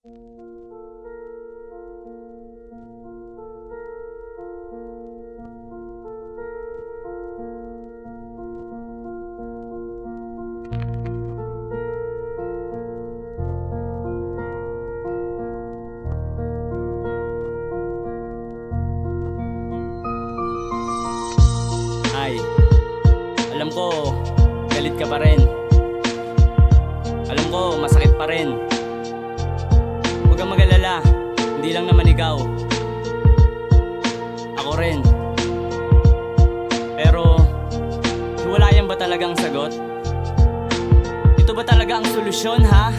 Ay, alam ko, galit ka pa rin. Alam ko, masakit pa rin. Huwag kang mag-alala, hindi lang naman ikaw, ako rin. Pero, hiwalayan ba talagang sagot? Ito ba talaga ang solusyon, ha?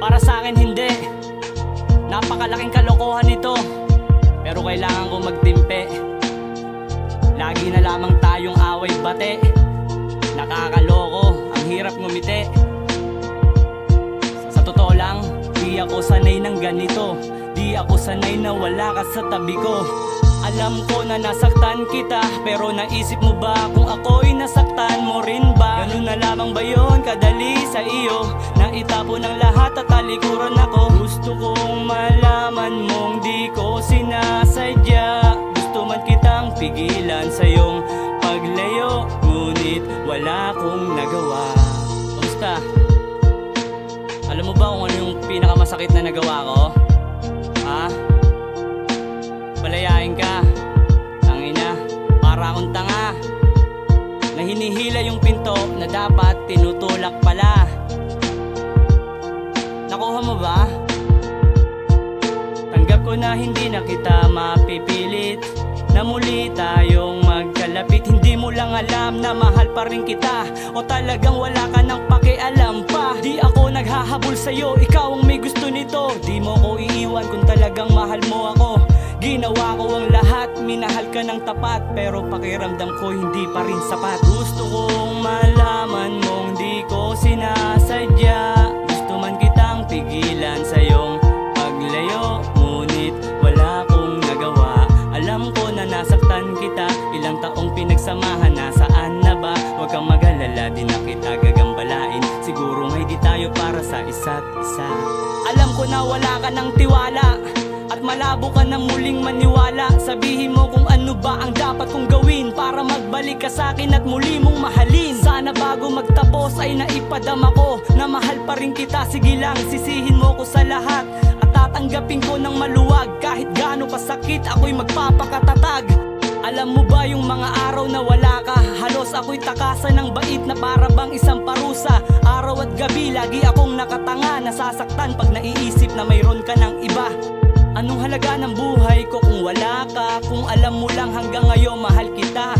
Para sa akin, hindi. Napakalaking kalokohan ito. Pero kailangan ko magtimpe. Lagi na lamang tayong away bate. Nakakaloko, ang hirap ngumiti. Sa totoo lang, di ako sanay ng ganito. Di ako sanay na wala ka sa tabi ko. Alam ko na nasaktan kita, pero naisip mo ba kung ako'y nasaktan mo rin ba? Ganun na lamang ba yun kadali sa iyo, na itapon ng lahat at talikuran ako? Gusto kong malaman mong di ko sinasadya. Gusto man kitang pigilan sa iyong paglayo, ngunit wala akong nagawa. Kamusta? Alam mo ba kung ano yung pinakamasakit na nagawa ko? Ha? Palayain ka. Tangina, para akong tanga na hinihila yung pinto na dapat tinutulak pala. Nakuha mo ba? Tanggap ko na hindi na kita mapipilit, na muli tayong magkalapit. Hindi mo lang alam na mahal pa rin kita, o talagang wala ka nang pakialam pa. Di ako naghahabol sa'yo, ikaw ang may gusto nito. Di mo ko iiwan kung talagang mahal mo ako. Ginawa ko ang lahat, minahal ka ng tapat, pero pakiramdam ko hindi pa rin sapat. Gusto kong malaman mong di ko sinasadya. Gusto man kitang pigilan sa iyong paglayo, ngunit wala akong nagawa. Alam ko na nasaktan kita, ilang taong pinagsamahan, nasaan na ba? Huwag kang mag-alala, di na kita gagambalain. Siguro ngay di tayo para sa isa't isa. Alam ko na wala ka ng tiwala, at malabo ka na muling maniwala. Sabihin mo kung ano ba ang dapat kong gawin para magbalik ka sa'kin at muli mong mahalin. Sana bago magtapos ay naipadama ko na mahal pa rin kita. Sige lang, sisihin mo ko sa lahat at tatanggapin ko ng maluwag. Kahit gaano kasakit, ako'y magpapakatatag. Alam mo ba yung mga araw na wala ka, halos ako'y takasan ng bait na para bang isang parusa. Araw at gabi, lagi akong nakatanga, nasasaktan pag naiisip na mayroon ka ng iba. Anong halaga ng buhay ko kung wala ka? Kung alam mo lang hanggang ngayon mahal kita.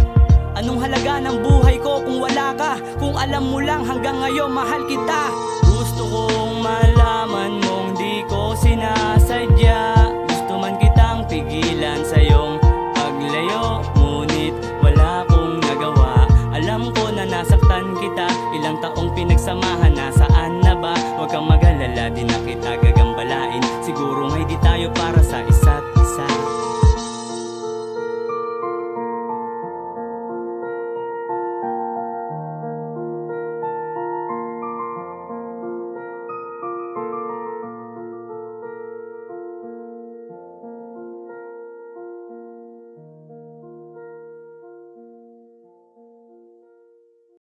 Anong halaga ng buhay ko kung wala ka? Kung alam mo lang hanggang ngayon mahal kita. Gusto kong malaman mong di ko sinasadya. Gusto man kitang pigilan sa iyong paglayo, ngunit wala akong nagawa. Alam ko na nasaktan kita, ilang taong pinagsamahan, nasaan na ba? Huwag kang mag-alala, di na kita gagambalain. Siguro ngay di tayo para sa isa't isa.